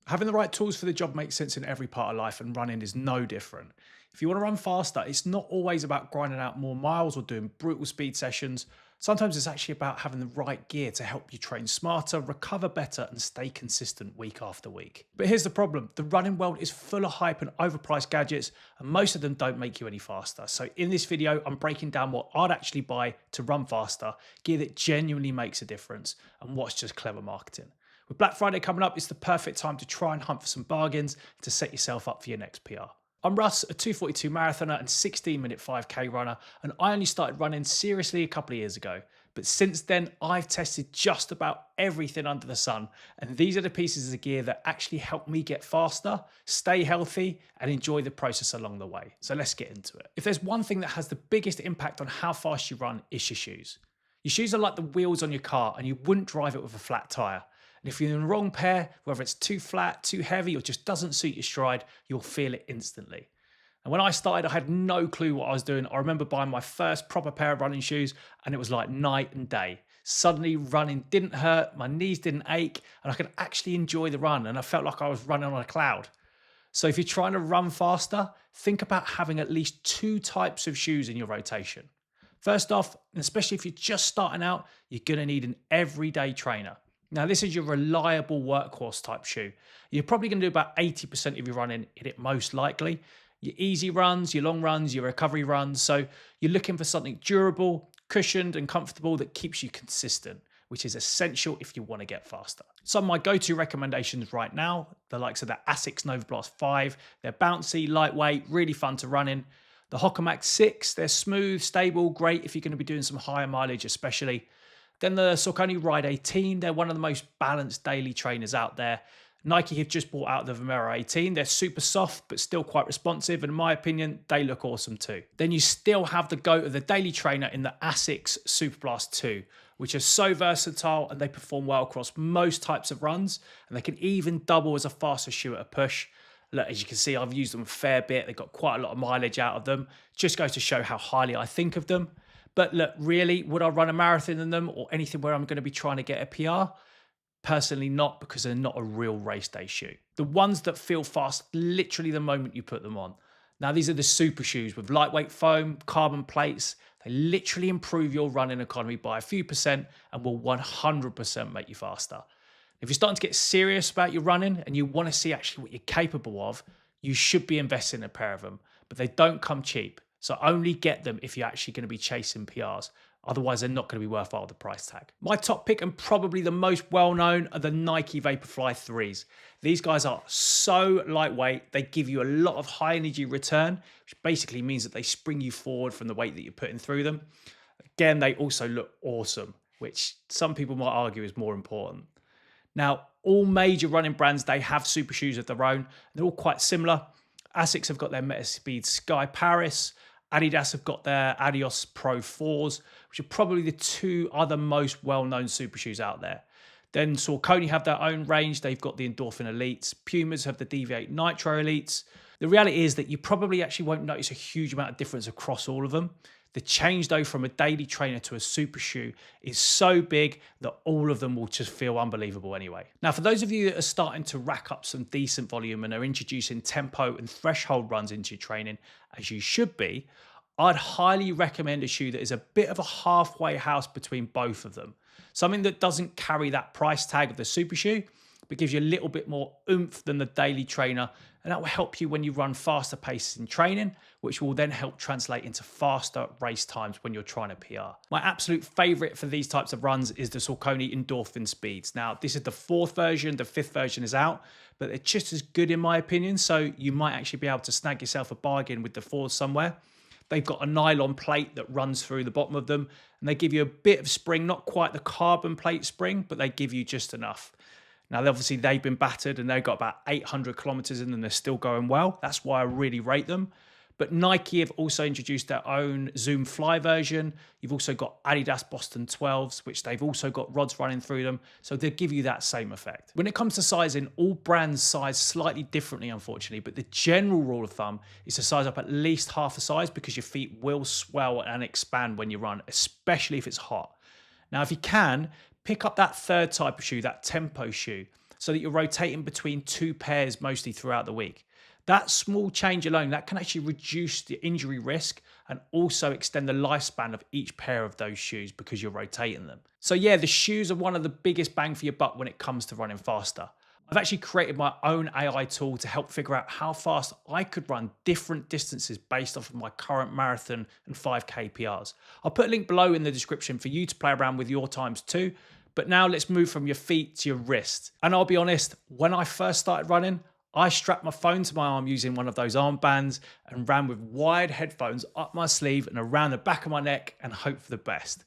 Having the right tools for the job makes sense in every part of life, and running is no different. If you want to run faster, it's not always about grinding out more miles or doing brutal speed sessions. Sometimes it's actually about having the right gear to help you train smarter, recover better, and stay consistent week after week. But here's the problem: the running world is full of hype and overpriced gadgets, and most of them don't make you any faster. So in this video, I'm breaking down what I'd actually buy to run faster, gear that genuinely makes a difference, and what's just clever marketing. With Black Friday coming up, it's the perfect time to try and hunt for some bargains to set yourself up for your next PR. I'm Russ, a 2:42 marathoner and 16-minute 5K runner, and I only started running seriously a couple of years ago. But since then, I've tested just about everything under the sun, and these are the pieces of gear that actually help me get faster, stay healthy, and enjoy the process along the way. So let's get into it. If there's one thing that has the biggest impact on how fast you run, it's your shoes. Your shoes are like the wheels on your car, and you wouldn't drive it with a flat tire. And if you're in the wrong pair, whether it's too flat, too heavy, or just doesn't suit your stride, you'll feel it instantly. And when I started, I had no clue what I was doing. I remember buying my first proper pair of running shoes, and it was like night and day. Suddenly, running didn't hurt, my knees didn't ache, and I could actually enjoy the run, and I felt like I was running on a cloud. So if you're trying to run faster, think about having at least two types of shoes in your rotation. First off, and especially if you're just starting out, you're going to need an everyday trainer. Now, this is your reliable workhorse type shoe. You're probably going to do about 80% of your running in it, most likely. Your easy runs, your long runs, your recovery runs. So you're looking for something durable, cushioned, and comfortable that keeps you consistent, which is essential if you want to get faster. Some of my go-to recommendations right now, the likes of the Asics Nova Blast 5. They're bouncy, lightweight, really fun to run in. The Hoka Max 6, they're smooth, stable, great if you're going to be doing some higher mileage especially. Then the Saucony Ride 18, they're one of the most balanced daily trainers out there. Nike have just brought out the Vomero 18. They're super soft, but still quite responsive. And in my opinion, they look awesome too. Then you still have the GOAT of the daily trainer in the Asics Superblast 2, which are so versatile and they perform well across most types of runs. And they can even double as a faster shoe at a push. Look, as you can see, I've used them a fair bit. They've got quite a lot of mileage out of them. Just goes to show how highly I think of them. But look, really, would I run a marathon in them or anything where I'm going to be trying to get a PR? Personally not, because they're not a real race day shoe. The ones that feel fast literally the moment you put them on. Now, these are the super shoes with lightweight foam, carbon plates. They literally improve your running economy by a few percent and will 100% make you faster. If you're starting to get serious about your running and you want to see actually what you're capable of, you should be investing in a pair of them, but they don't come cheap. So only get them if you're actually going to be chasing PRs. Otherwise, they're not going to be worthwhile the price tag. My top pick and probably the most well-known are the Nike Vaporfly 3s. These guys are so lightweight. They give you a lot of high energy return, which basically means that they spring you forward from the weight that you're putting through them. Again, they also look awesome, which some people might argue is more important. Now, all major running brands, they have super shoes of their own. They're all quite similar. Asics have got their Metaspeed Sky Paris. Adidas have got their Adios Pro 4s, which are probably the two other most well-known super shoes out there. Then Saucony have their own range. They've got the Endorphin Elites. Pumas have the Deviate Nitro Elites. The reality is that you probably actually won't notice a huge amount of difference across all of them. The change, though, from a daily trainer to a super shoe is so big that all of them will just feel unbelievable anyway. Now, for those of you that are starting to rack up some decent volume and are introducing tempo and threshold runs into your training, as you should be, I'd highly recommend a shoe that is a bit of a halfway house between both of them. Something that doesn't carry that price tag of the super shoe, but gives you a little bit more oomph than the daily trainer. And that will help you when you run faster paces in training, which will then help translate into faster race times when you're trying to PR. My absolute favorite for these types of runs is the Saucony Endorphin Speeds. Now, this is the 4th version, the 5th version is out, but they're just as good in my opinion. So you might actually be able to snag yourself a bargain with the 4s somewhere. They've got a nylon plate that runs through the bottom of them, and they give you a bit of spring, not quite the carbon plate spring, but they give you just enough. Now, obviously, they've been battered and they've got about 800 kilometers in them. They're still going well. That's why I really rate them. But Nike have also introduced their own Zoom Fly version. You've also got Adidas Boston 12s, which they've also got rods running through them. So they give you that same effect. When it comes to sizing, all brands size slightly differently, unfortunately. But the general rule of thumb is to size up at least half a size because your feet will swell and expand when you run, especially if it's hot. Now, if you can, pick up that third type of shoe, that tempo shoe. so that you're rotating between two pairs mostly throughout the week. That small change alone, that can actually reduce the injury risk and also extend the lifespan of each pair of those shoes because you're rotating them. So yeah, the shoes are one of the biggest bang for your buck when it comes to running faster. I've actually created my own AI tool to help figure out how fast I could run different distances based off of my current marathon and 5K PRs. I'll put a link below in the description for you to play around with your times too. But now let's move from your feet to your wrist. And I'll be honest, when I first started running, I strapped my phone to my arm using one of those armbands and ran with wired headphones up my sleeve and around the back of my neck and hope for the best.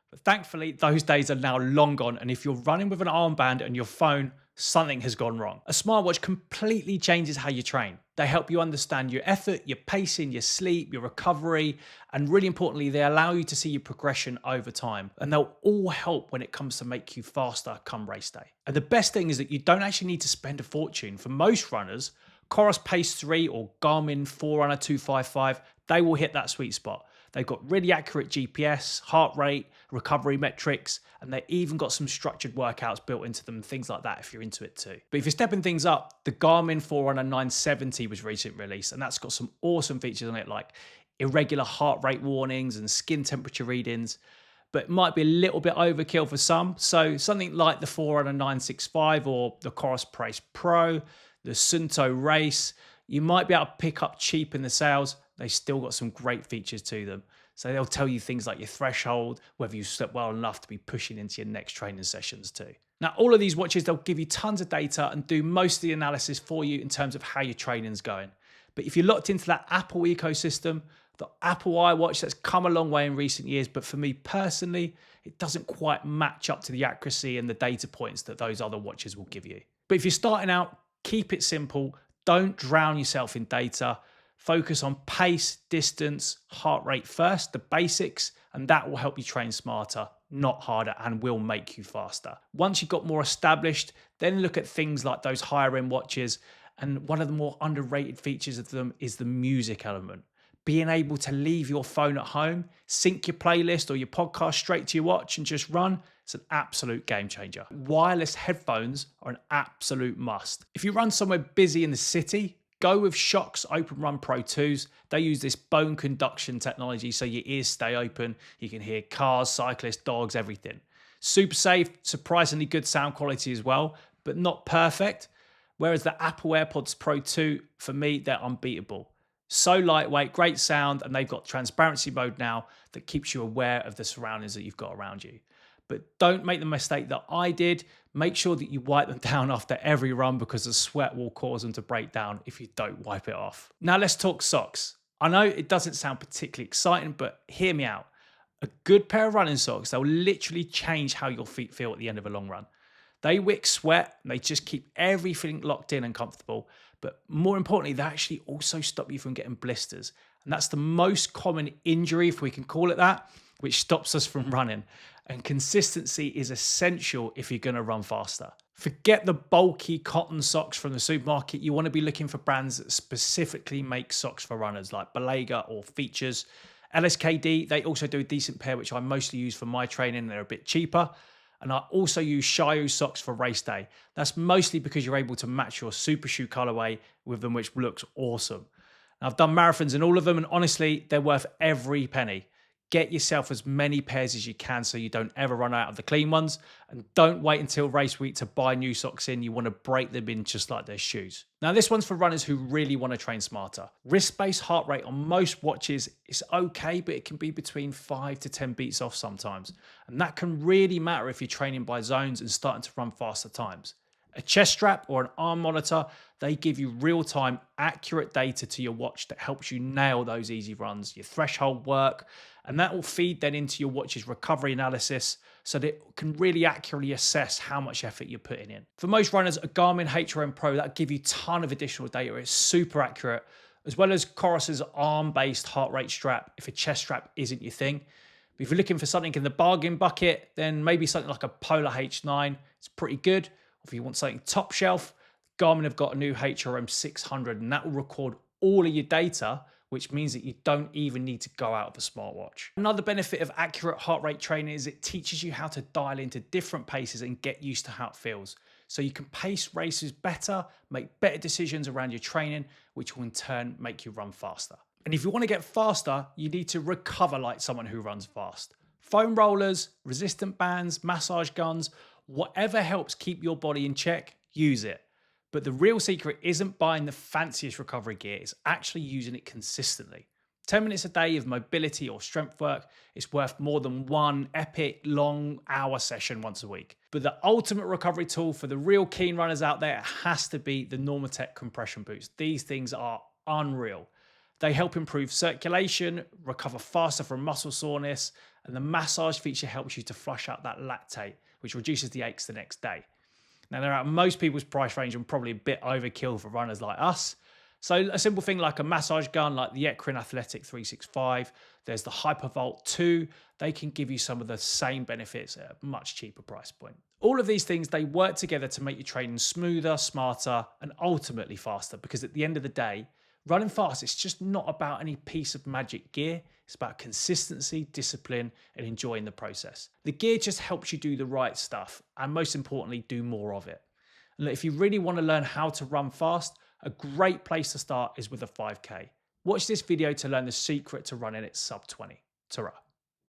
But thankfully, those days are now long gone. And if you're running with an armband and your phone, something has gone wrong. A smartwatch completely changes how you train. They help you understand your effort, your pacing, your sleep, your recovery, and really importantly, they allow you to see your progression over time. And they'll all help when it comes to make you faster come race day. And the best thing is that you don't actually need to spend a fortune. For most runners, Coros Pace 3 or Garmin Forerunner 255, they will hit that sweet spot. They've got really accurate GPS, heart rate, recovery metrics, and they even got some structured workouts built into them, things like that if you're into it too. But if you're stepping things up, the Garmin Forerunner 970 was recently released, and that's got some awesome features on it like irregular heart rate warnings and skin temperature readings, but it might be a little bit overkill for some. So something like the Forerunner 965 or the Coros Pace Pro, the Sunto Race, you might be able to pick up cheap in the sales. They still got some great features to them. So they'll tell you things like your threshold, whether you slept well enough to be pushing into your next training sessions too. Now, all of these watches, they'll give you tons of data and do most of the analysis for you in terms of how your training's going. But if you're locked into that Apple ecosystem, the Apple iWatch, that's come a long way in recent years. But for me personally, it doesn't quite match up to the accuracy and the data points that those other watches will give you. But if you're starting out, keep it simple. Don't drown yourself in data. Focus on pace, distance, heart rate first, the basics, and that will help you train smarter, not harder, and will make you faster. Once you've got more established, then look at things like those higher end watches. And one of the more underrated features of them is the music element. Being able to leave your phone at home, sync your playlist or your podcast straight to your watch and just run, it's an absolute game changer. Wireless headphones are an absolute must. If you run somewhere busy in the city, go with Shock's Open Run Pro 2s. They use this bone conduction technology so your ears stay open. You can hear cars, cyclists, dogs, everything. Super safe, surprisingly good sound quality as well, but not perfect. Whereas the Apple AirPods Pro 2, for me, they're unbeatable. So lightweight, great sound, and they've got transparency mode now that keeps you aware of the surroundings that you've got around you. But don't make the mistake that I did. Make sure that you wipe them down after every run because the sweat will cause them to break down if you don't wipe it off. Now let's talk socks. I know it doesn't sound particularly exciting, but hear me out. A good pair of running socks, they'll literally change how your feet feel at the end of a long run. They wick sweat and they just keep everything locked in and comfortable. But more importantly, they actually also stop you from getting blisters. And that's the most common injury, if we can call it that, which stops us from running. And consistency is essential if you're going to run faster. Forget the bulky cotton socks from the supermarket. You want to be looking for brands that specifically make socks for runners like Belega or Features. LSKD, they also do a decent pair, which I mostly use for my training. They're a bit cheaper. And I also use Shio socks for race day. That's mostly because you're able to match your super shoe colorway with them, which looks awesome. Now, I've done marathons in all of them, and honestly, they're worth every penny. Get yourself as many pairs as you can so you don't ever run out of the clean ones. And don't wait until race week to buy new socks in. You want to break them in just like their shoes. Now, this one's for runners who really want to train smarter. Wrist-based heart rate on most watches is okay, but it can be between 5 to 10 beats off sometimes. And that can really matter if you're training by zones and starting to run faster times. A chest strap or an arm monitor, they give you real-time, accurate data to your watch that helps you nail those easy runs, your threshold work, and that will feed then into your watch's recovery analysis so that it can really accurately assess how much effort you're putting in. For most runners, a Garmin HRM Pro, that'll give you a ton of additional data. It's super accurate, as well as Coros's arm-based heart rate strap if a chest strap isn't your thing. But if you're looking for something in the bargain bucket, then maybe something like a Polar H9, it's pretty good. If you want something top shelf, Garmin have got a new HRM 600 and that will record all of your data, which means that you don't even need to go out of the smartwatch. Another benefit of accurate heart rate training is it teaches you how to dial into different paces and get used to how it feels. so you can pace races better, make better decisions around your training, which will in turn make you run faster. And if you want to get faster, you need to recover like someone who runs fast. Foam rollers, resistant bands, massage guns, whatever helps keep your body in check, use it. But the real secret isn't buying the fanciest recovery gear, it's actually using it consistently. 10 minutes a day of mobility or strength work is worth more than one epic long hour session once a week. But the ultimate recovery tool for the real keen runners out there has to be the Normatec compression boots. These things are unreal. They help improve circulation, recover faster from muscle soreness, and the massage feature helps you to flush out that lactate, which reduces the aches the next day. Now, they're out of most people's price range and probably a bit overkill for runners like us. So a simple thing like a massage gun like the Ecrin Athletic 365, there's the Hypervolt 2, they can give you some of the same benefits at a much cheaper price point. All of these things, they work together to make your training smoother, smarter, and ultimately faster, because at the end of the day, running fast, it's just not about any piece of magic gear. It's about consistency, discipline, and enjoying the process. The gear just helps you do the right stuff, and most importantly, do more of it. And if you really want to learn how to run fast, a great place to start is with a 5K. Watch this video to learn the secret to running at sub 20. Ta-ra.